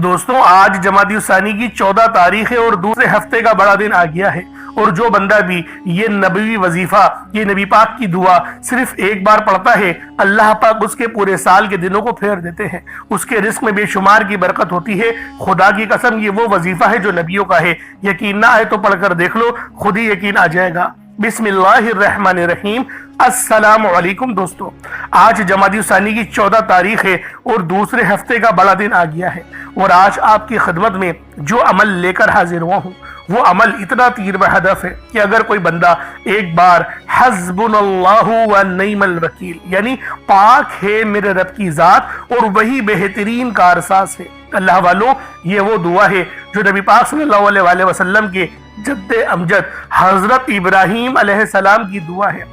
دوستوں آج جمادی الثانی کی 14 تاریخ ہے اور دوسرے ہفتے کا بڑا دن آ گیا ہے، اور جو بندہ بھی یہ نبوی وظیفہ، یہ نبی پاک کی دعا صرف ایک بار پڑھتا ہے، اللہ پاک اس کے پورے سال کے دنوں کو پھیر دیتے ہیں، اس کے رزق میں بے شمار کی برکت ہوتی ہے۔ خدا کی قسم یہ وہ وظیفہ ہے جو نبیوں کا ہے، یقین نہ آئے تو پڑھ کر دیکھ لو، خود ہی یقین آ جائے گا۔ بسم اللہ الرحمن الرحیم۔ السلام علیکم دوستو، آج جمادی الثانی کی 14 تاریخ ہے اور دوسرے ہفتے کا بڑا دن آ گیا ہے، اور آج آپ کی خدمت میں جو عمل لے کر حاضر ہوا ہوں وہ عمل اتنا تیر بہدف ہے کہ اگر کوئی بندہ ایک بار حسبنا اللہ و نعم الوکیل، یعنی پاک ہے میرے رب کی ذات اور وہی بہترین کارساز ہے۔ اللہ والوں، یہ وہ دعا ہے جو نبی پاک صلی اللہ علیہ وسلم کے جد امجد حضرت ابراہیم علیہ السلام کی دعا ہے۔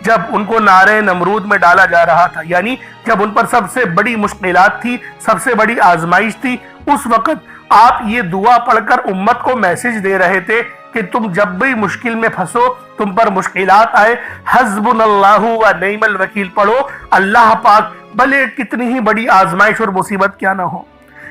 جب ان کو نارے نمرود میں ڈالا جا رہا تھا، یعنی جب ان پر سب سے بڑی مشکلات تھی، سب سے بڑی آزمائش تھی، اس وقت آپ یہ دعا پڑھ کر امت کو میسج دے رہے تھے کہ تم جب بھی مشکل میں پھنسو، تم پر مشکلات آئے، حسبنا اللہ و نعم الوکیل پڑھو، اللہ پاک بھلے کتنی ہی بڑی آزمائش اور مصیبت کیا نہ ہو۔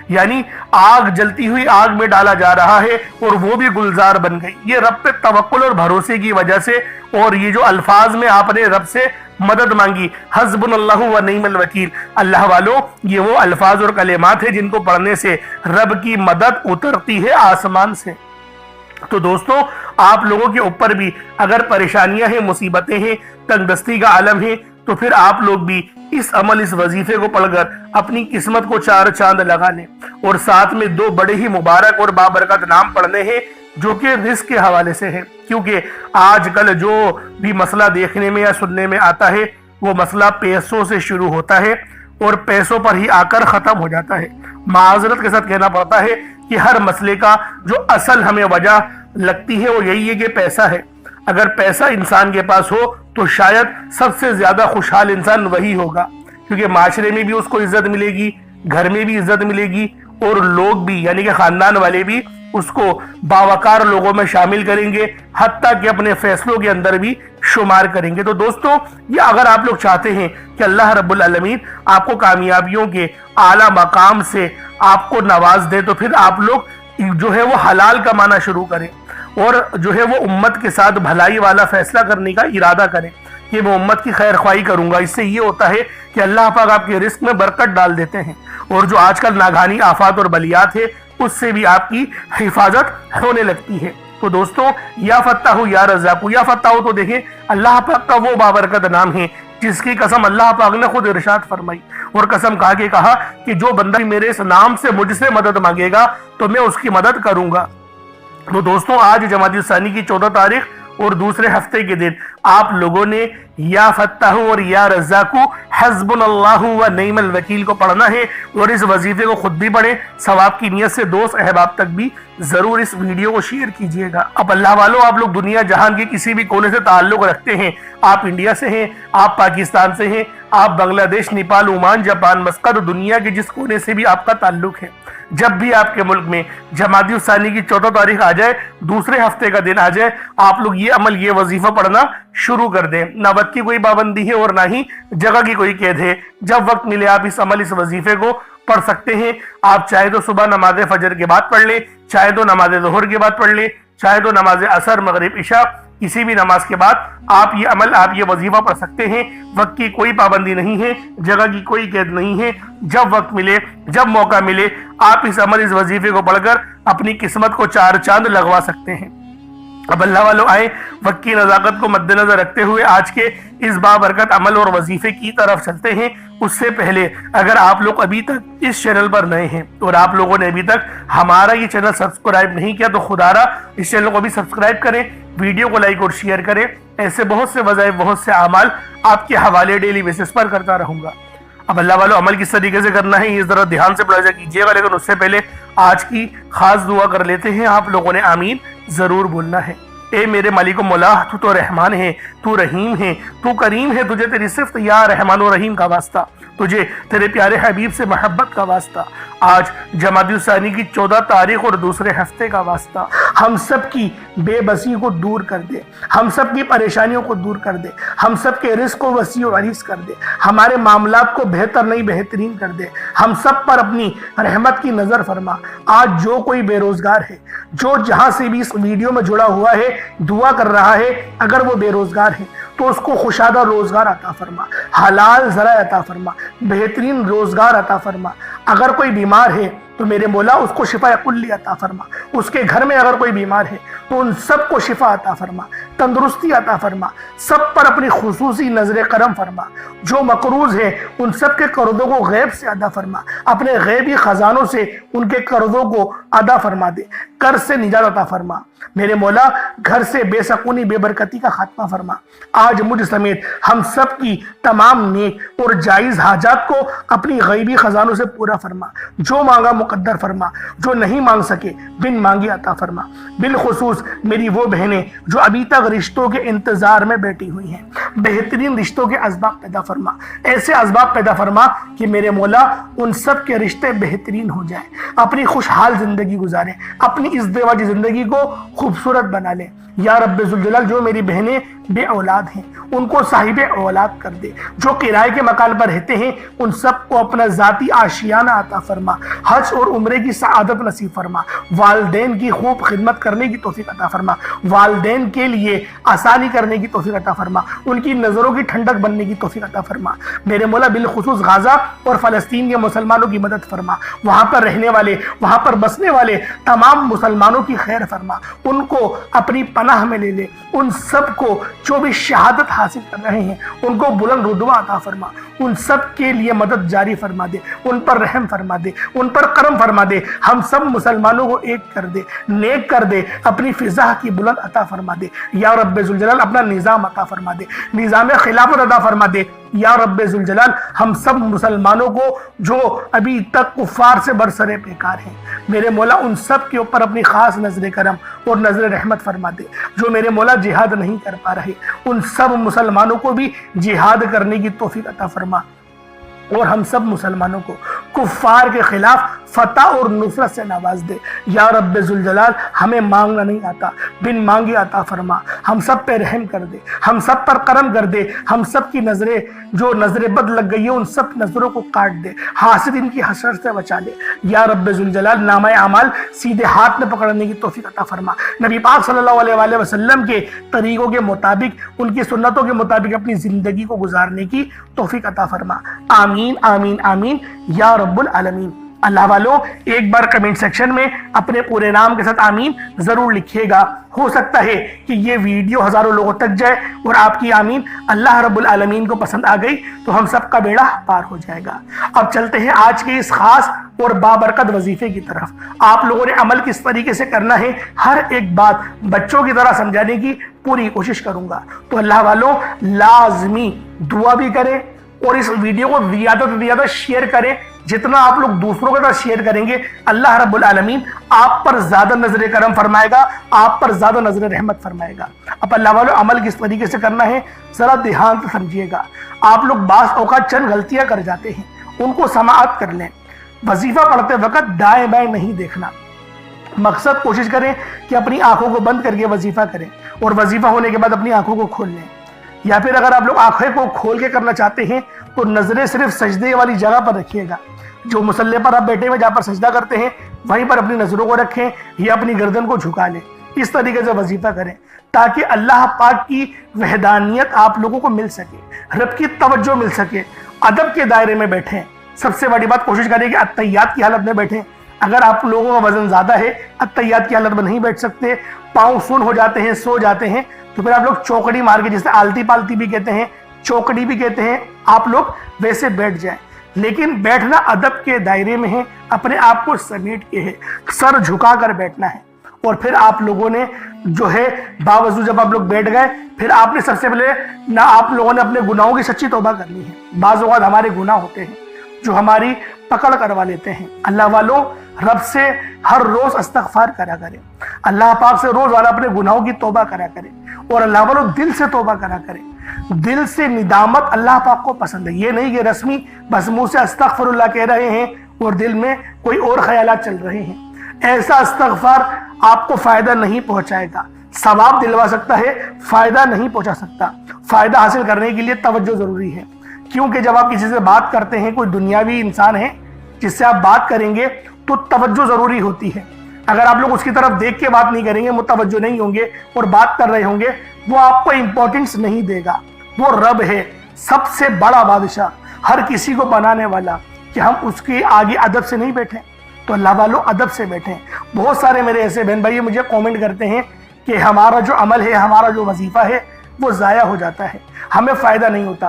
یعنی آگ جلتی ہوئی آگ میں ڈالا جا رہا ہے اور وہ بھی گلزار بن گئی، یہ رب پہ توکل اور بھروسے کی وجہ سے، اور یہ جو الفاظ میں آپ نے رب سے مدد مانگی، حسبنا اللہ و نعم الوکیل، اللہ والوں یہ وہ الفاظ اور کلمات ہیں جن کو پڑھنے سے رب کی مدد اترتی ہے آسمان سے۔ تو دوستوں آپ لوگوں کے اوپر بھی اگر پریشانیاں ہیں، مصیبتیں ہیں، تنگ دستی کا عالم ہے، تو پھر آپ لوگ بھی اس عمل، اس وظیفے کو پڑھ کر اپنی قسمت کو چار چاند لگا لیں، اور ساتھ میں دو بڑے ہی مبارک اور بابرکت نام پڑھنے ہیں جو کہ رزق کے حوالے سے ہے، کیونکہ آج کل جو بھی مسئلہ دیکھنے میں یا سننے میں آتا ہے وہ مسئلہ پیسوں سے شروع ہوتا ہے اور پیسوں پر ہی آ کر ختم ہو جاتا ہے۔ معذرت کے ساتھ کہنا پڑتا ہے کہ ہر مسئلے کا جو اصل ہمیں وجہ لگتی ہے وہ یہی ہے کہ پیسہ ہے۔ اگر پیسہ انسان کے پاس ہو تو شاید سب سے زیادہ خوشحال انسان وہی ہوگا، کیونکہ معاشرے میں بھی اس کو عزت ملے گی، گھر میں بھی عزت ملے گی، اور لوگ بھی یعنی کہ خاندان والے بھی اس کو باوقار لوگوں میں شامل کریں گے، حتیٰ کہ اپنے فیصلوں کے اندر بھی شمار کریں گے۔ تو دوستوں یہ اگر آپ لوگ چاہتے ہیں کہ اللہ رب العالمین آپ کو کامیابیوں کے اعلیٰ مقام سے آپ کو نواز دے، تو پھر آپ لوگ جو ہے وہ حلال کمانا شروع کریں، اور جو ہے وہ امت کے ساتھ بھلائی والا فیصلہ کرنے کا ارادہ کریں کہ میں امت کی خیر خواہی کروں گا۔ اس سے یہ ہوتا ہے کہ اللہ پاک آپ کے رزق میں برکت ڈال دیتے ہیں، اور جو آج کل ناگہانی آفات اور بلیات ہے اس سے بھی آپ کی حفاظت ہونے لگتی ہے۔ تو دوستوں یا فتاح یا رزاق، یا فتاح تو دیکھیں اللہ پاک کا وہ بابرکت نام ہے جس کی قسم اللہ پاک نے خود ارشاد فرمائی، اور قسم کھا کے کہا کہ جو بندہ میرے اس نام سے مجھ سے مدد مانگے گا تو میں اس کی مدد کروں گا۔ تو دوستوں آج جمادی الثانی کی 14 تاریخ اور دوسرے ہفتے کے دن آپ لوگوں نے یا فتاح اور یا رزاق حسبنا اللہ و نعم الوکیل کو پڑھنا ہے، اور اس وظیفے کو خود بھی پڑھیں، ثواب کی نیت سے دوست احباب تک بھی ضرور اس ویڈیو کو شیئر کیجئے گا۔ اب اللہ والوں آپ لوگ دنیا جہان کے کسی بھی کونے سے تعلق رکھتے ہیں، آپ انڈیا سے ہیں، آپ پاکستان سے ہیں، آپ بنگلہ دیش، نیپال، عمان، جاپان، مسقط، دنیا کے جس کونے سے بھی آپ کا تعلق ہے، جب بھی آپ کے ملک میں جمادی الثانی کی 14 تاریخ آ جائے، دوسرے ہفتے کا دن آ جائے، آپ لوگ یہ عمل، یہ وظیفہ پڑھنا شروع کر دیں۔ نہ وقت کی کوئی پابندی ہے اور نہ ہی جگہ کی کوئی قید ہے، جب وقت ملے آپ اس عمل، اس وظیفے کو پڑھ سکتے ہیں۔ آپ چاہے تو صبح نماز فجر کے بعد پڑھ لیں، چاہے تو نماز ظہر کے بعد پڑھ لیں، چاہے تو نماز عصر، مغرب، عشاء، کسی بھی نماز کے بعد آپ یہ عمل، آپ یہ وظیفہ پڑھ سکتے ہیں۔ وقت کی کوئی پابندی نہیں ہے، جگہ کی کوئی قید نہیں ہے، جب وقت ملے، جب موقع ملے آپ اس عمل، اس وظیفے کو پڑھ کر اپنی قسمت کو چار چاند لگوا سکتے ہیں۔ اب اللہ والوں آئیں وقت کی نزاکت کو مد نظر رکھتے ہوئے آج کے اس بابرکت عمل اور وظیفے کی طرف چلتے ہیں۔ اس سے پہلے اگر آپ لوگ ابھی تک اس چینل پر نئے ہیں اور آپ لوگوں نے ابھی تک ہمارا یہ چینل سبسکرائب نہیں کیا تو خدا را اس چینل کو بھی سبسکرائب کریں، ویڈیو کو لائک اور شیئر کریں۔ ایسے بہت سے وظائف، بہت سے اعمال آپ کے حوالے ڈیلی بیسس پر کرتا رہوں گا۔ اب اللہ والوں عمل کس طریقے سے کرنا ہے یہ ذرا دھیان سے ملاحظہ کیجیے گا، لیکن اس سے پہلے آج کی خاص دعا کر لیتے ہیں۔ آپ لوگوں نے آمین ضرور بولنا ہے۔ اے میرے مالک و مولا، تو تو رحمان ہے، تو رحیم ہے، تو کریم ہے، تجھے تیری صفت یا رحمان و رحیم کا واسطہ، تجھے تیرے پیارے حبیب سے محبت کا واسطہ، آج جمادی الثانی کی 14 تاریخ اور دوسرے ہفتے کا واسطہ، ہم سب کی بے بسی کو دور کر دے، ہم سب کی پریشانیوں کو دور کر دے، ہم سب کے رزق کو وسیع و عریض کر دے، ہمارے معاملات کو بہتر نہیں بہترین کر دے، ہم سب پر اپنی رحمت کی نظر فرما۔ آج جو کوئی بے روزگار ہے، جو جہاں سے بھی اس ویڈیو میں جڑا ہوا ہے دعا کر رہا ہے، اگر وہ بے روزگار ہے تو اس کو خوشادہ روزگار عطا فرما، حلال ذرائع عطا فرما، بہترین روزگار عطا فرما۔ اگر کوئی بیمار ہے تو میرے مولا اس کو شفا کلی عطا فرما، اس کے گھر میں اگر کوئی بیمار ہے تو ان سب کو شفا عطا فرما، تندرستی عطا فرما، سب پر اپنی خصوصی نظر کرم فرما۔ جو مقروض ہے ان سب کے قرضوں کو غیب سے ادا فرما، اپنے غیبی خزانوں سے ان کے قرضوں کو ادا فرما دے، قرض سے نجات عطا فرما۔ میرے مولا گھر سے بے سکونی بے برکتی کا خاتمہ فرما۔ آج مجھ سمیت ہم سب کی تمام نیک اور جائز حاجات کو اپنی غیبی خزانوں سے پورا فرما، جو مانگا مقدر فرما، جو نہیں مانگ سکے بن مانگی عطا فرما۔ بالخصوص میری وہ بہنیں جو ابھی تک رشتوں کے انتظار میں بیٹھی ہوئی ہیں، بہترین رشتوں کے اسباب پیدا فرما، ایسے اسباب پیدا فرما کہ میرے مولا ان سب کے رشتے بہترین ہو جائیں، اپنی خوشحال زندگی گزاریں، اپنی ازدواجی زندگی کو خوبصورت بنا لیں۔ یا رب ذوالجلال جو میری بہنیں بے اولاد ہیں ان کو صاحب اولاد کر دے، جو کرائے کے مکان پر رہتے ہیں ان سب کو اپنا ذاتی آشیانہ عطا فرما، حج اور عمرے کی سعادت نصیب فرما، والدین کی خوب خدمت کرنے کی توفیق عطا فرما، والدین کے لیے آسانی کرنے کی توفیق عطا فرما، ان کی نظروں کی ٹھنڈک بننے کی توفیق عطا فرما۔ میرے مولا بالخصوص غزہ اور فلسطین کے مسلمانوں کی مدد فرما، وہاں پر رہنے والے، وہاں پر بسنے والے تمام مسلمانوں کی خیر فرما، ان کو اپنی پناہ میں لے لے، ان سب کو جو بھی شہادت حاصل کر رہے ہیں ان کو بلند رتبہ عطا فرما، ان سب کے لیے مدد جاری فرما دے، ان پر رحم فرما دے، ان پر کرم فرما دے، ہم سب مسلمانوں کو ایک کر دے، نیک کر دے، اپنی فضا کی بلند عطا فرما دے۔ یا رب ذوالجلال اپنا نظام عطا فرما دے، نظام خلافت عطا فرما دے۔ یا رب ذوالجلال ہم سب مسلمانوں کو جو ابھی تک کفار سے برسرے پیکار ہیں میرے مولا ان سب کے اوپر اپنی خاص نظر کرم اور نظر رحمت فرما دے۔ جو میرے مولا جہاد نہیں کر پا رہے ان سب مسلمانوں کو بھی جہاد کرنے کی توفیق عطا فرما، اور ہم سب مسلمانوں کو کفار کے خلاف فتح اور نصرت سے نواز دے۔ یا رب ذوالجلال ہمیں مانگنا نہیں آتا، بن مانگے عطا فرما، ہم سب پہ رحم کر دے، ہم سب پر کرم کر دے، ہم سب کی نظریں جو نظر بد لگ گئی ہے ان سب نظروں کو کاٹ دے، حاسد ان کی حسرت سے بچا لے۔ یا رب ذوالجلال نامہ اعمال سیدھے ہاتھ میں پکڑنے کی توفیق عطا فرما، نبی پاک صلی اللہ علیہ وآلہ وسلم کے طریقوں کے مطابق، ان کی سنتوں کے مطابق اپنی زندگی کو گزارنے کی توفیق عطا فرما۔ آمین آمین آمین یا رب العالمین۔ اللہ والوں ایک بار کمنٹ سیکشن میں اپنے پورے نام کے ساتھ آمین ضرور لکھیے گا، ہو سکتا ہے کہ یہ ویڈیو ہزاروں لوگوں تک جائے اور آپ کی آمین اللہ رب العالمین کو پسند آ گئی تو ہم سب کا بیڑا پار ہو جائے گا۔ اب چلتے ہیں آج کے اس خاص اور بابرکت وظیفے کی طرف۔ آپ لوگوں نے عمل کس طریقے سے کرنا ہے ہر ایک بات بچوں کی طرح سمجھانے کی پوری کوشش کروں گا، تو اللہ والوں لازمی دعا بھی کریں اور اس ویڈیو کو زیادہ سے زیادہ شیئر کریں۔ جتنا آپ لوگ دوسروں کے ساتھ شیئر کریں گے اللہ رب العالمین آپ پر زیادہ نظر کرم فرمائے گا، آپ پر زیادہ نظر رحمت فرمائے گا۔ اب اللہ والوں عمل کس طریقے سے کرنا ہے ذرا دھیان سے سمجھیے گا۔ آپ لوگ بعض اوقات چند غلطیاں کر جاتے ہیں، ان کو سماعت کر لیں۔ وظیفہ پڑھتے وقت دائیں بائیں نہیں دیکھنا، مقصد کوشش کریں کہ اپنی آنکھوں کو بند کر کے وظیفہ کریں اور وظیفہ ہونے کے بعد اپنی آنکھوں کو کھول لیں، یا پھر اگر آپ لوگ آنکھیں کو کھول کے کرنا چاہتے ہیں تو نظریں صرف سجدے والی جگہ پر رکھیے گا، جو مصلی پر آپ بیٹھے ہوئے جہاں پر سجدہ کرتے ہیں وہیں پر اپنی نظروں کو رکھیں یا اپنی گردن کو جھکا لیں۔ اس طریقے سے وظیفہ کریں تاکہ اللہ پاک کی وحدانیت آپ لوگوں کو مل سکے، رب کی توجہ مل سکے، ادب کے دائرے میں بیٹھیں۔ سب سے بڑی بات کوشش کریں کہ اتحیات کی حالت میں بیٹھیں۔ اگر آپ لوگوں کا وزن زیادہ ہے اتحیات کی حالت میں نہیں بیٹھ سکتے، پاؤں سن ہو جاتے ہیں، سو جاتے ہیں، تو پھر آپ لوگ چوکڑی مار کے، جسے آلتی پالتی بھی کہتے ہیں، چوکڑی بھی کہتے ہیں، آپ لوگ ویسے بیٹھ جائیں۔ لیکن بیٹھنا ادب کے دائرے میں ہے، اپنے آپ کو سمیٹ کے ہے، سر جھکا کر بیٹھنا ہے۔ اور پھر آپ لوگوں نے جو ہے باوضو جب آپ لوگ بیٹھ گئے پھر آپ نے سب سے پہلے نہ آپ لوگوں نے اپنے گناہوں کی سچی توبہ کرنی ہے۔ بعض اوقات ہمارے گناہ ہوتے ہیں جو ہماری پکڑ کروا لیتے ہیں۔ اللہ والوں رب سے ہر روز استغفار کرا کریں، اللہ پاک سے روزانہ اپنے گناہوں کی توبہ کرا کریں، اور اللہ والوں دل سے توبہ کرا کریں۔ دل سے ندامت اللہ پاک کو پسند ہے، یہ نہیں کہ رسمی بس منہ سے استغفر اللہ کہہ رہے ہیں اور دل میں کوئی اور خیالات چل رہے ہیں۔ ایسا استغفار آپ کو فائدہ نہیں پہنچائے گا، ثواب دلوا سکتا ہے، فائدہ نہیں پہنچا سکتا۔ فائدہ حاصل کرنے کے لیے توجہ ضروری ہے، کیونکہ جب آپ کسی سے بات کرتے ہیں، کوئی دنیاوی انسان ہے جس سے آپ بات کریں گے تو توجہ ضروری ہوتی ہے۔ اگر آپ لوگ اس کی طرف دیکھ کے بات نہیں کریں گے، متوجہ نہیں ہوں گے اور بات کر رہے ہوں گے، وہ آپ کو امپورٹنس نہیں دے گا۔ وہ رب ہے، سب سے بڑا بادشاہ، ہر کسی کو بنانے والا، کہ ہم اس کے آگے ادب سے نہیں بیٹھیں۔ تو اللہ والوں ادب سے بیٹھیں۔ بہت سارے میرے ایسے بہن بھائی مجھے کومنٹ کرتے ہیں کہ ہمارا جو عمل ہے، ہمارا جو وظیفہ ہے وہ ضائع ہو جاتا ہے، ہمیں فائدہ نہیں ہوتا۔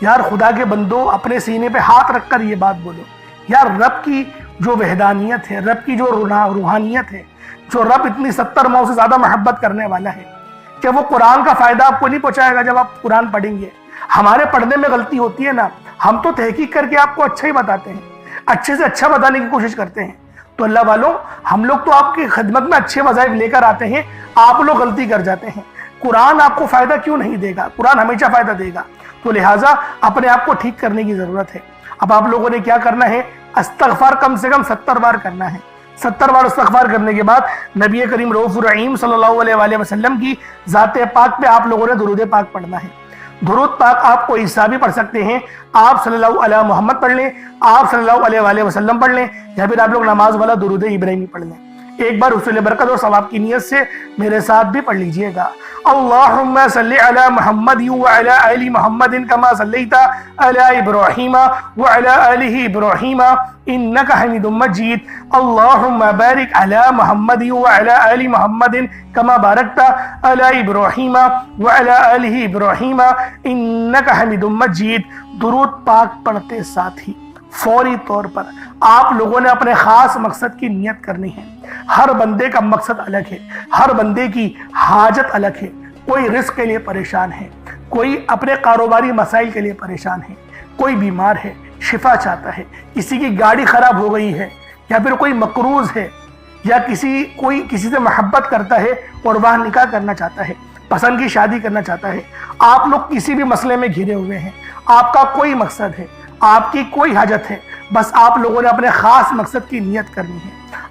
یار خدا کے بندو، اپنے سینے پہ ہاتھ رکھ کر یہ بات بولو، یار رب کی جو وحدانیت ہے، رب کی جو روحانیت ہے، جو رب اتنی 70 ماؤں سے زیادہ محبت کرنے والا ہے، کہ وہ قرآن کا فائدہ آپ کو نہیں پہنچائے گا جب آپ قرآن پڑھیں گے۔ ہمارے پڑھنے میں غلطی ہوتی ہے نا، ہم تو تحقیق کر کے آپ کو اچھا ہی بتاتے ہیں، اچھے سے اچھا بتانے کی کوشش کرتے ہیں۔ تو اللہ والوں، ہم لوگ تو آپ کی خدمت میں اچھے وظائف لے کر آتے ہیں، آپ لوگ غلطی کر جاتے ہیں۔ قرآن آپ کو فائدہ کیوں نہیں دے گا؟ قرآن ہمیشہ فائدہ دے گا۔ تو لہٰذا اپنے آپ کو ٹھیک کرنے کی ضرورت ہے۔ اب آپ لوگوں نے کیا کرنا ہے؟ استغفار کم سے کم 70 بار کرنا ہے۔ 70 بار استغفار کرنے کے بعد نبی کریم رؤوف الرحیم صلی اللہ علیہ وآلہ وسلم کی ذات پاک پہ آپ لوگوں نے درود پاک پڑھنا ہے۔ درود پاک آپ کو عیسیٰ بھی پڑھ سکتے ہیں، آپ صلی اللہ علیہ محمد پڑھ لیں، آپ صلی اللہ علیہ وآلہ وسلم پڑھ لیں، یا پھر آپ لوگ نماز والا درود ابراہیمی پڑھ لیں۔ ایک بار حصول برکت اور ثواب کی نیت سے میرے ساتھ بھی پڑھ لیجئے گا۔ اللہم صلی علی محمد وعلی آل محمد کما صلیت علی ابراہیم وعلی آل ابراہیم انک حمید مجید۔ اللہم بارک علی محمد وعلی آل محمد کما بارکت علی ابراہیم وعلی آل ابراہیم انک حمید مجید۔ درود پاک پڑھتے ساتھ ہی فوری طور پر آپ لوگوں نے اپنے خاص مقصد کی نیت کرنی ہے۔ ہر بندے کا مقصد الگ ہے، ہر بندے کی حاجت الگ ہے۔ کوئی رزق کے لیے پریشان ہے، کوئی اپنے کاروباری مسائل کے لیے پریشان ہے، کوئی بیمار ہے، شفا چاہتا ہے، کسی کی گاڑی خراب ہو گئی ہے، یا پھر کوئی مقروض ہے، یا کوئی کسی سے محبت کرتا ہے اور وہ نکاح کرنا چاہتا ہے، پسند کی شادی کرنا چاہتا ہے۔ آپ لوگ کسی بھی مسئلے میں گھرے ہوئے ہیں، آپ کا کوئی مقصد ہے، آپ کی کوئی حاجت ہے، بس آپ لوگوں نے اپنے خاص مقصد کی نیت کرنی ہے،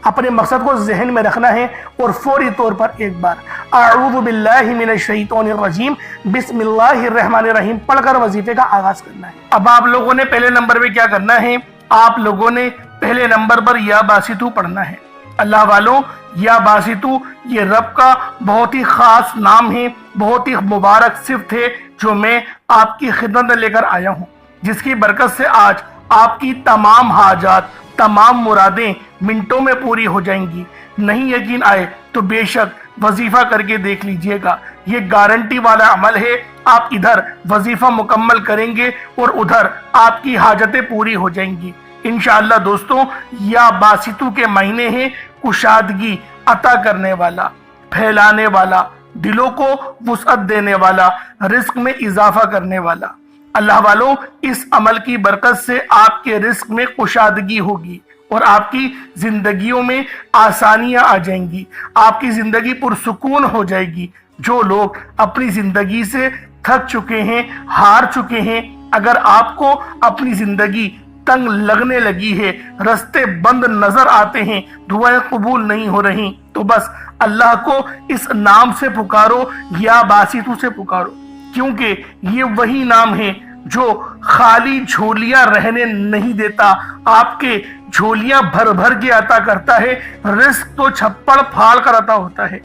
اپنے مقصد کو ذہن میں رکھنا ہے، اور فوری طور پر ایک بار اعوذ باللہ من الشیطان الرجیم بسم اللہ الرحمن الرحیم پڑھ کر وظیفے کا آغاز کرنا ہے۔ اب آپ لوگوں نے پہلے نمبر پہ کیا کرنا ہے؟ آپ لوگوں نے پہلے نمبر پر یا باسطو پڑھنا ہے۔ اللہ والوں، یا باسطو یہ رب کا بہت ہی خاص نام ہے، بہت ہی مبارک صفت ہے، جو میں آپ کی خدمت میں لے کر آیا ہوں، جس کی برکت سے آج آپ کی تمام حاجات، تمام مرادیں منٹوں میں پوری ہو جائیں گی۔ نہیں یقین آئے تو بے شک وظیفہ کر کے دیکھ لیجئے گا، یہ گارنٹی والا عمل ہے۔ آپ ادھر وظیفہ مکمل کریں گے اور ادھر آپ کی حاجتیں پوری ہو جائیں گی انشاءاللہ۔ دوستوں، یا باسطو کے مہینے ہیں، کشادگی عطا کرنے والا، پھیلانے والا، دلوں کو وسعت دینے والا، رزق میں اضافہ کرنے والا۔ اللہ والوں، اس عمل کی برکت سے آپ کے رزق میں کشادگی ہوگی اور آپ کی زندگیوں میں آسانیاں آ جائیں گی، آپ کی زندگی پرسکون ہو جائے گی۔ جو لوگ اپنی زندگی سے تھک چکے ہیں، ہار چکے ہیں، اگر آپ کو اپنی زندگی تنگ لگنے لگی ہے، رستے بند نظر آتے ہیں، دعائیں قبول نہیں ہو رہی، تو بس اللہ کو اس نام سے پکارو، یا باسطو سے پکارو، کیونکہ یہ وہی نام ہے جو خالی جھولیاں رہنے نہیں دیتا، آپ کے جھولیاں بھر بھر کے عطا کرتا ہے، رزق تو چھپڑ پھاڑ کر عطا ہوتا ہے۔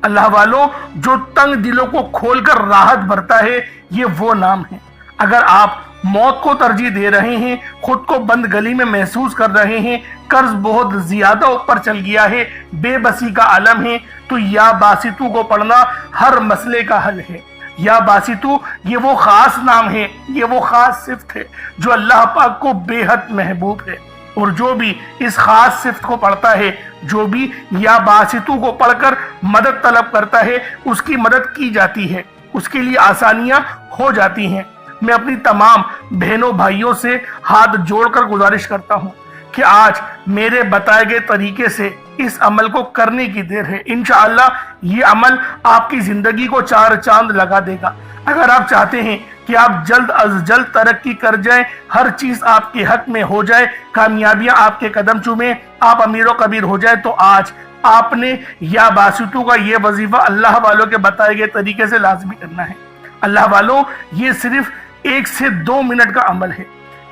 اللہ والوں، جو تنگ دلوں کو کھول کر راحت بھرتا ہے، یہ وہ نام ہے۔ اگر آپ موت کو ترجیح دے رہے ہیں، خود کو بند گلی میں محسوس کر رہے ہیں، قرض بہت زیادہ اوپر چل گیا ہے، بے بسی کا عالم ہے، تو یا باسطو کو پڑھنا ہر مسئلے کا حل ہے۔ یا باسطو یہ وہ خاص نام ہے، یہ وہ خاص صفت ہے جو اللہ پاک کو بے حد محبوب ہے، اور جو بھی اس خاص صفت کو پڑھتا ہے، جو بھی یا باسطو کو پڑھ کر مدد طلب کرتا ہے، اس کی مدد کی جاتی ہے، اس کے لیے آسانیاں ہو جاتی ہیں۔ میں اپنی تمام بہنوں بھائیوں سے ہاتھ جوڑ کر گزارش کرتا ہوں کہ آج میرے بتائے گئے طریقے سے اس عمل کو کرنے کی دیر ہے۔ انشاءاللہ یہ عمل آپ کی زندگی کو چار چاند لگا دے گا۔ اگر آپ چاہتے ہیں کہ آپ جلد از جلد ترقی کر جائیں، ہر چیز آپ کے حق میں ہو جائے، کامیابیاں آپ کے قدم چومیں، آپ امیر و کبیر ہو جائے، تو آج آپ نے یا باسطو کا یہ وظیفہ اللہ والوں کے بتائے گئے طریقے سے لازمی کرنا ہے۔ اللہ والوں، یہ صرف 1 سے 2 منٹ کا عمل ہے،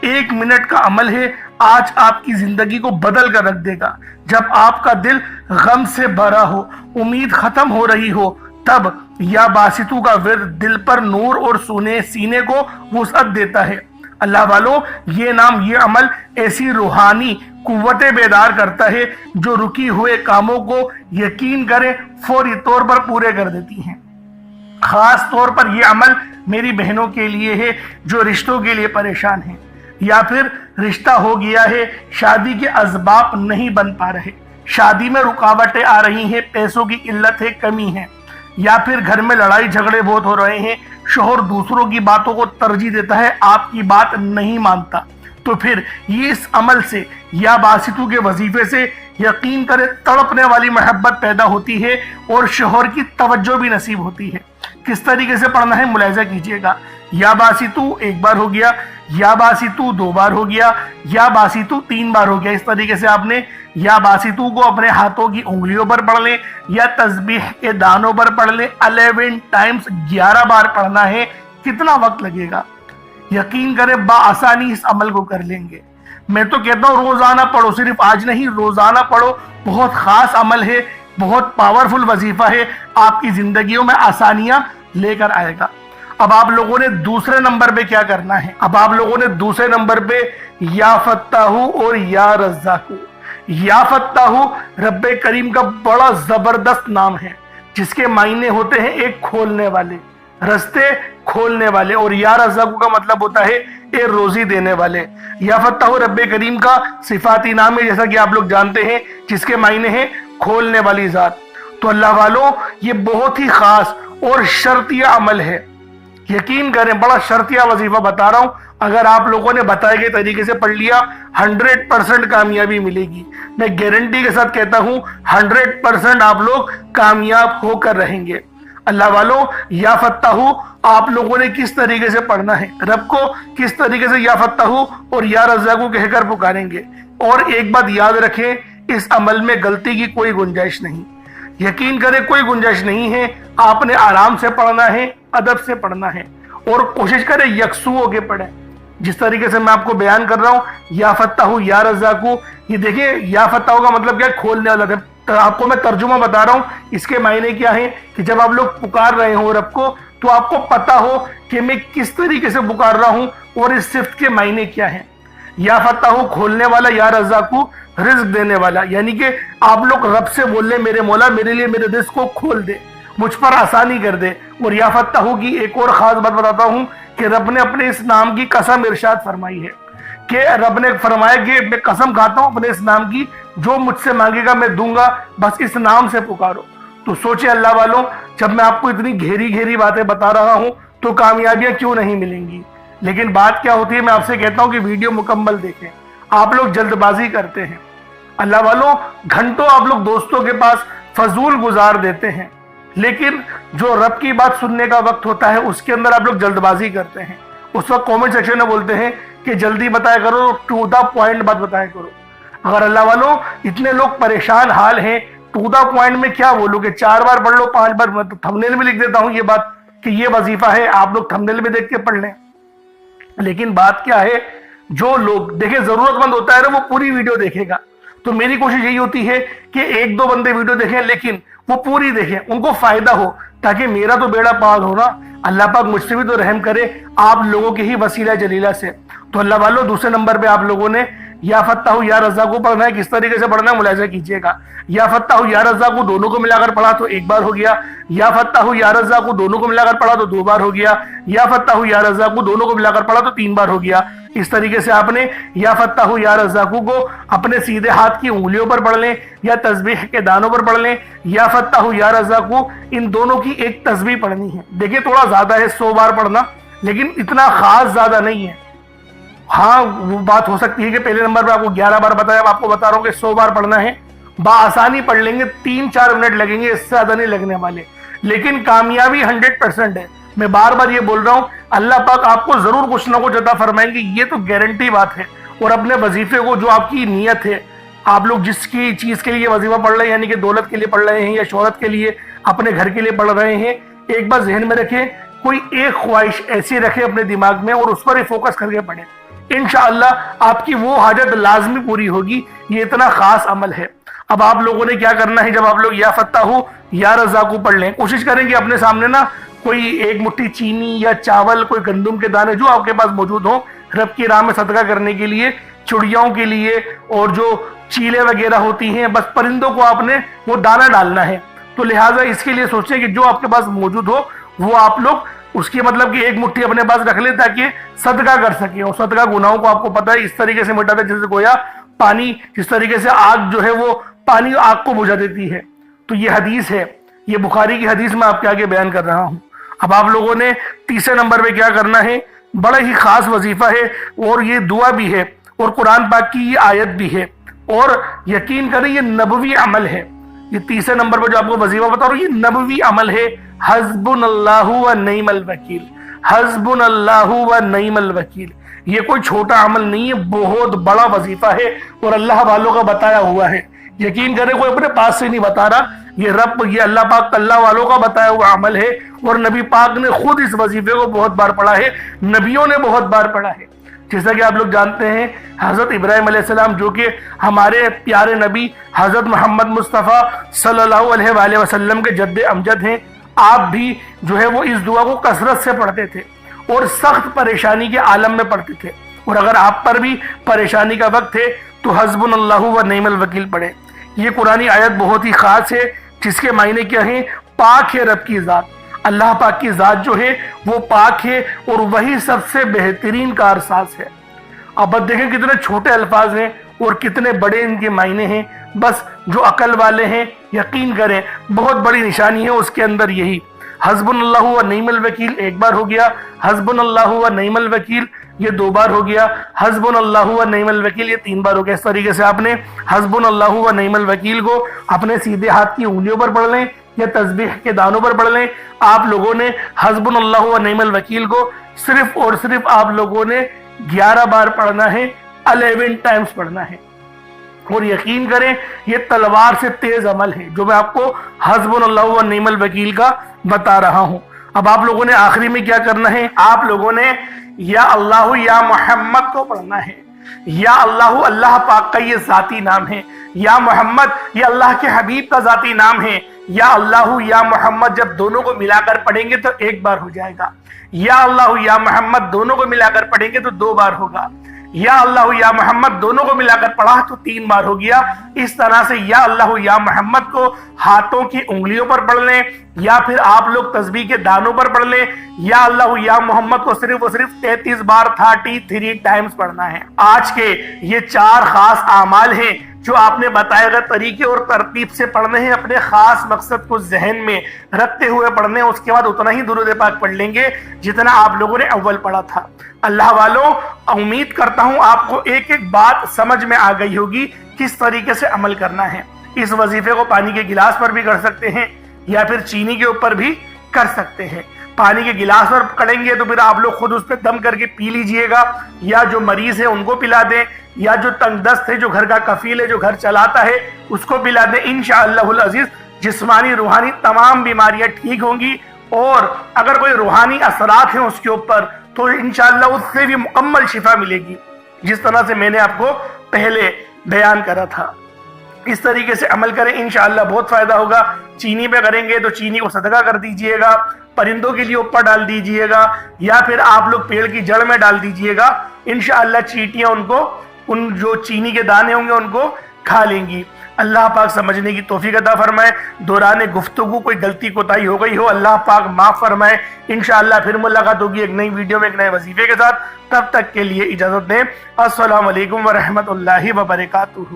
1 منٹ کا عمل ہے، آج آپ کی زندگی کو بدل کر رکھ دے گا۔ جب آپ کا دل غم سے بھرا ہو، امید ختم ہو رہی ہو، تب یا باسطو کا ورد دل پر نور اور سینے کو وسعت دیتا ہے۔ اللہ والوں، یہ نام، یہ عمل ایسی روحانی قوتیں بیدار کرتا ہے جو رکی ہوئے کاموں کو یقین کریں فوری طور پر پورے کر دیتی ہیں۔ خاص طور پر یہ عمل میری بہنوں کے لیے ہے جو رشتوں کے لیے پریشان ہیں، یا پھر رشتہ ہو گیا ہے، شادی کے اسباب نہیں بن پا رہے، شادی میں رکاوٹیں آ رہی ہیں، پیسوں کی قلت ہے، کمی ہے، یا پھر گھر میں لڑائی جھگڑے بہت ہو رہے ہیں، شوہر دوسروں کی باتوں کو ترجیح دیتا ہے، آپ کی بات نہیں مانتا، تو پھر یہ اس عمل سے یا باسطو کے وظیفے سے یقین کرے تڑپنے والی محبت پیدا ہوتی ہے اور شوہر کی توجہ بھی نصیب ہوتی ہے۔ کس طریقے سے پڑھنا ہے ملاحظہ کیجئے گا۔ یا باسطو 1 بار ہو گیا، یا باسطو 2 بار ہو گیا، یا باسطو 3 بار ہو گیا۔ اس طریقے سے آپ نے یا باسطو کو اپنے ہاتھوں کی انگلیوں پر پڑھ لیں یا تسبیح کے دانوں پر پڑھ لیں، 11 ٹائمز 11 بار پڑھنا ہے۔ کتنا وقت لگے گا؟ یقین کریں بآسانی اس عمل کو کر لیں گے۔ میں تو کہتا ہوں روزانہ پڑھو، صرف آج نہیں، روزانہ پڑھو، بہت خاص عمل ہے، بہت پاورفل وظیفہ ہے، آپ کی زندگیوں میں آسانیاں لے کر آئے گا۔ اب آپ لوگوں نے دوسرے نمبر پہ کیا کرنا ہے؟ اب آپ لوگوں نے دوسرے نمبر پہ یا فتاحو اور یا رزاقو۔ یا فتاحو رب کریم کا بڑا زبردست نام ہے جس کے معنی ہوتے ہیں ایک کھولنے والے، رستے کھولنے والے، اور یا رزاقو کا مطلب ہوتا ہے ایک روزی دینے والے۔ یا فتاحو رب کریم کا صفاتی نام ہے جیسا کہ آپ لوگ جانتے ہیں، جس کے معنی ہیں کھولنے والی ذات۔ تو اللہ والوں، یہ بہت ہی خاص اور شرطیہ عمل ہے، یقین کریں بڑا شرطیہ وظیفہ بتا رہا ہوں، اگر آپ لوگوں نے بتائے گئے طریقے سے پڑھ لیا 100% کامیابی ملے گی۔ میں گارنٹی کے ساتھ کہتا ہوں 100% آپ لوگ کامیاب ہو کر رہیں گے۔ اللہ والوں، یا فتاحو آپ لوگوں نے کس طریقے سے پڑھنا ہے، رب کو کس طریقے سے یا فتاحو اور یا رزاقو کہہ کر پکاریں گے۔ اور ایک بات یاد رکھیں، اس عمل میں غلطی کی کوئی گنجائش نہیں، یقین کریں کوئی گنجائش نہیں ہے۔ آپ نے آرام سے پڑھنا ہے، ادب سے پڑھنا ہے، اور کوشش کریں یکسو ہو کے پڑھیں، جس طریقے سے میں آپ کو بیان کر رہا ہوں۔ یا فتاحو یا رزاقو، یہ دیکھیں یا فتاحو کا مطلب کیا ہے؟ کھولنے والا۔ آپ کو میں ترجمہ بتا رہا ہوں، اس کے معنی کیا ہے کہ جب آپ لوگ پکار رہے ہوں رب کو، تو آپ کو پتا ہو کہ میں کس طریقے سے پکار رہا ہوں اور اس صفت کے معنی کیا ہیں۔ یا فتاحو کھولنے والا، یا رزاقو رزق دینے والا، یعنی کہ آپ لوگ رب سے بول لیں میرے مولا میرے لیے میرے رزق کو کھول دے، مجھ پر آسانی کر دے۔ اور یا فتاحو کی ایک اور خاص بات بتاتا ہوں کہ رب نے اپنے اس نام کی قسم ارشاد فرمائی ہے، کہ رب نے فرمایا کہ میں قسم کھاتا ہوں اپنے اس نام کی، جو مجھ سے مانگے گا میں دوں گا، بس اس نام سے پکارو۔ تو سوچے اللہ والوں، جب میں آپ کو اتنی گہری باتیں بتا رہا ہوں تو کامیابیاں کیوں نہیں ملیں گی؟ لیکن بات کیا ہوتی ہے، میں آپ سے کہتا ہوں کہ ویڈیو مکمل دیکھیں، آپ لوگ جلد بازی کرتے ہیں۔ اللہ والوں، گھنٹوں آپ لوگ دوستوں کے پاس فضول گزار دیتے ہیں، لیکن جو رب کی بات سننے کا وقت ہوتا ہے اس کے اندر آپ لوگ جلد بازی کرتے ہیں۔ اس وقت کامنٹ سیکشن میں بولتے ہیں کہ جلدی بتایا کرو، ٹو دا پوائنٹ بات بتایا کرو۔ اگر اللہ والوں اتنے لوگ پریشان حال ہیں، ٹو دا پوائنٹ میں کیا بولو کہ 4 بار پڑھ لو، 5 بار، میں تو تھمبنیل میں لکھ دیتا ہوں یہ بات کہ یہ وظیفہ ہے، آپ لوگ تھمبنیل میں دیکھ کے پڑھ لیں۔ لیکن بات کیا ہے، جو لوگ دیکھیں ضرورت مند ہوتا ہے نا وہ پوری ویڈیو دیکھے گا، تو میری کوشش یہی ہوتی ہے کہ 1-2 بندے ویڈیو دیکھیں لیکن وہ پوری دیکھیں، ان کو فائدہ ہو، تاکہ میرا تو بیڑا پار ہو نا، اللہ پاک مجھ سے بھی تو رحم کرے آپ لوگوں کے ہی وسیلہ جلیلہ سے۔ تو اللہ والوں، دوسرے نمبر پہ آپ لوگوں نے یا فتاحو یا رزاقو پڑھنا ہے۔ کس طریقے سے پڑھنا ہے ملاحظہ کیجئے گا۔ یا فتاحو یا رزاقو دونوں کو ملا کر پڑھا تو 1 بار ہو گیا، یا فتاحو یا رزاقو دونوں کو ملا کر پڑھا تو 2 بار ہو گیا، یا فتاحو یا رزاقو دونوں کو ملا کر پڑھا تو 3 بار ہو گیا۔ اس طریقے سے آپ نے یا فتاحو یا رزاقو کو اپنے سیدھے ہاتھ کی انگلیوں پر پڑھ لیں یا تسبیح کے دانوں پر پڑھ لیں۔ یا فتاحو یا رزاقو ان دونوں کی ایک تسبیح پڑھنی ہے۔ دیکھیں تھوڑا زیادہ ہے 100 بار پڑھنا، لیکن اتنا خاص زیادہ نہیں ہے۔ ہاں وہ بات ہو سکتی ہے کہ پہلے نمبر پہ آپ کو 11 بار بتایا، آپ کو بتا رہا ہوں کہ 100 بار پڑھنا ہے، بآسانی پڑھ لیں گے، 3-4 منٹ لگیں گے، اس سے زیادہ نہیں لگنے والے، لیکن کامیابی 100% ہے۔ میں بار بار یہ بول رہا ہوں، اللہ پاک آپ کو ضرور کچھ نہ کچھ عطا فرمائیں گے، یہ تو گارنٹی بات ہے۔ اور اپنے وظیفے کو، جو آپ کی نیت ہے، آپ لوگ جس کی چیز کے لیے وظیفہ پڑھ رہے ہیں، یعنی کہ دولت کے لیے پڑھ رہے ہیں یا شہرت کے لیے، اپنے گھر کے لیے پڑھ رہے ہیں، ایک بار ذہن میں رکھیں، کوئی ایک خواہش ایسی رکھیں اپنے دماغ میں اور اس پر ہی فوکس کر کے پڑھیں، انشاءاللہ آپ کی وہ حاجت لازمی پوری ہوگی۔ یہ اتنا خاص عمل ہے۔ اب آپ لوگوں نے کیا کرنا ہے، جب آپ لوگ یا فتاحو یا رزاقو پڑھ لیں، کوشش کریں کہ اپنے سامنے نا کوئی ایک مٹھی چینی یا چاول، کوئی گندم کے دانے جو آپ کے پاس موجود ہوں، رب کی راہ میں صدقہ کرنے کے لیے، چڑیاؤں کے لیے، اور جو چیلے وغیرہ ہوتی ہیں، بس پرندوں کو آپ نے وہ دانہ ڈالنا ہے۔ تو لہٰذا اس کے لیے سوچیں کہ جو آپ کے پاس موجود ہو وہ آپ لوگ اس کی مطلب کہ ایک مٹھی اپنے پاس رکھ لیں تاکہ صدقہ کر سکیں۔ اور صدقہ گناہوں کو آپ کو پتہ ہے اس طریقے سے مٹاتا ہے جیسے گویا پانی، جس طریقے سے آگ جو ہے وہ پانی آگ کو بجھا دیتی ہے۔ تو یہ حدیث ہے، یہ بخاری کی حدیث میں آپ کے آگے بیان کر رہا ہوں۔ اب آپ لوگوں نے تیسرے نمبر پہ کیا کرنا ہے، بڑا ہی خاص وظیفہ ہے، اور یہ دعا بھی ہے اور قرآن پاک کی یہ آیت بھی ہے، اور یقین کریں یہ نبوی عمل ہے۔ یہ تیسرے نمبر پہ جو آپ کو وظیفہ بتا رہا ہوں یہ نبوی عمل ہے، حسبنا اللہ و نعم الوکیل، حسبنا اللہ و نعم الوکیل۔ یہ کوئی چھوٹا عمل نہیں ہے، بہت بڑا وظیفہ ہے اور اللہ والوں کا بتایا ہوا ہے۔ یقین کریں کوئی اپنے پاس سے نہیں بتا رہا، یہ اللہ پاک اللہ والوں کا بتایا ہوا عمل ہے، اور نبی پاک نے خود اس وظیفے کو بہت بار پڑھا ہے، نبیوں نے بہت بار پڑھا ہے۔ جیسا کہ آپ لوگ جانتے ہیں حضرت ابراہیم علیہ السلام جو کہ ہمارے پیارے نبی حضرت محمد مصطفیٰ صلی اللہ علیہ وآلہ وسلم کے جد امجد ہیں، آپ بھی جو ہے وہ اس دعا کو کثرت سے پڑھتے تھے اور سخت پریشانی کے عالم میں پڑھتے تھے۔ اور اگر آپ پر بھی پریشانی کا وقت ہے تو حسبنا اللہ و نعم الوکیل پڑھیں۔ یہ قرآنی آیت بہت ہی خاص ہے، جس کے معنی کیا ہیں، پاک ہے رب کی ذات، اللہ پاک کی ذات جو ہے وہ پاک ہے اور وہی سب سے بہترین کارساز ہے۔ اب دیکھیں کتنے چھوٹے الفاظ ہیں اور کتنے بڑے ان کے معنی ہیں، بس جو عقل والے ہیں یقین کریں بہت بڑی نشانی ہے اس کے اندر یہی۔ حسبنا اللہ و نعم الوکیل ایک بار ہو گیا، حسبنا اللہ و نعم الوکیل یہ 2 بار ہو گیا، حسبنا اللہ و نعم الوکیل یہ 3 بار ہو گیا۔ اس طریقے سے آپ نے حسبنا اللہ و نعم الوکیل کو اپنے سیدھے ہاتھ کی انگلیوں پر پڑھ لیں یا تسبیح کے دانوں پر پڑھ لیں۔ آپ لوگوں نے حسبنا اللہ و نعم الوکیل کو صرف اور صرف آپ لوگوں نے 11 بار پڑھنا ہے، 11 ٹائمز پڑھنا ہے۔ اور یقین کریں یہ تلوار سے تیز عمل ہے جو میں آپ کو حسبنا اللہ و نعم الوکیل کا بتا رہا ہوں۔ اب آپ لوگوں نے آخری میں کیا کرنا ہے، آپ لوگوں نے یا اللہ یا محمد کو پڑھنا ہے۔ یا اللہ اللہ پاک کا یہ ذاتی نام ہے، یا محمد یہ اللہ کے حبیب کا ذاتی نام ہے۔ یا اللہ یا محمد جب دونوں کو ملا کر پڑھیں گے تو 1 بار ہو جائے گا، یا اللہ یا محمد دونوں کو ملا کر پڑھیں گے تو 2 بار ہوگا، یا اللہ یا محمد دونوں کو ملا کر پڑھا تو 3 بار ہو گیا۔ اس طرح سے یا اللہ یا محمد کو ہاتھوں کی انگلیوں پر پڑھ لیں یا پھر آپ لوگ تسبیح کے دانوں پر پڑھ لیں۔ یا اللہ یا محمد کو صرف اور صرف 33 بار 33 ٹائمز پڑھنا ہے۔ آج کے یہ 4 خاص اعمال ہیں جو آپ نے بتائے گئے طریقے اور ترتیب سے پڑھنے ہیں، اپنے خاص مقصد کو ذہن میں رکھتے ہوئے پڑھنے ہیں۔ اس کے بعد اتنا ہی درود پاک پڑھ لیں گے جتنا آپ لوگوں نے اول پڑھا تھا۔ اللہ والوں امید کرتا ہوں آپ کو ایک ایک بات سمجھ میں آ گئی ہوگی کس طریقے سے عمل کرنا ہے۔ اس وظیفے کو پانی کے گلاس پر بھی کر سکتے ہیں یا پھر چینی کے اوپر بھی کر سکتے ہیں۔ پانی کے گلاس پر کریں گے تو پھر آپ لوگ خود اس پہ دم کر کے پی لیجئے گا، یا جو مریض ہے ان کو پلا دیں، یا جو تنگ دست ہے، جو گھر کا کفیل ہے، جو گھر چلاتا ہے اس کو پلا دیں۔ انشاءاللہ العزیز جسمانی روحانی تمام بیماریاں ٹھیک ہوں گی، اور اگر کوئی روحانی اثرات ہیں اس کے اوپر تو انشاءاللہ اس سے بھی مکمل شفا ملے گی، جس طرح سے میں نے آپ کو پہلے بیان کرا تھا۔ اس طریقے سے عمل کریں، انشاءاللہ بہت فائدہ ہوگا۔ چینی پہ کریں گے تو چینی کو صدقہ کر دیجئے گا، پرندوں کے لیے اوپر ڈال دیجئے گا، یا پھر آپ لوگ پیڑ کی جڑ میں ڈال دیجئے گا۔ انشاءاللہ چیٹیاں ان جو چینی کے دانے ہوں گے ان کو کھا لیں گی۔ اللہ پاک سمجھنے کی توفیق عطا فرمائے۔ دوران گفتگو کوئی غلطی کوتاہی ہو گئی ہو اللہ پاک معاف فرمائے۔ انشاءاللہ پھر ملاقات ہوگی ایک نئی ویڈیو میں ایک نئے وظیفے کے ساتھ، تب تک کے لیے اجازت دیں۔ السلام علیکم ورحمۃ اللہ وبرکاتہ۔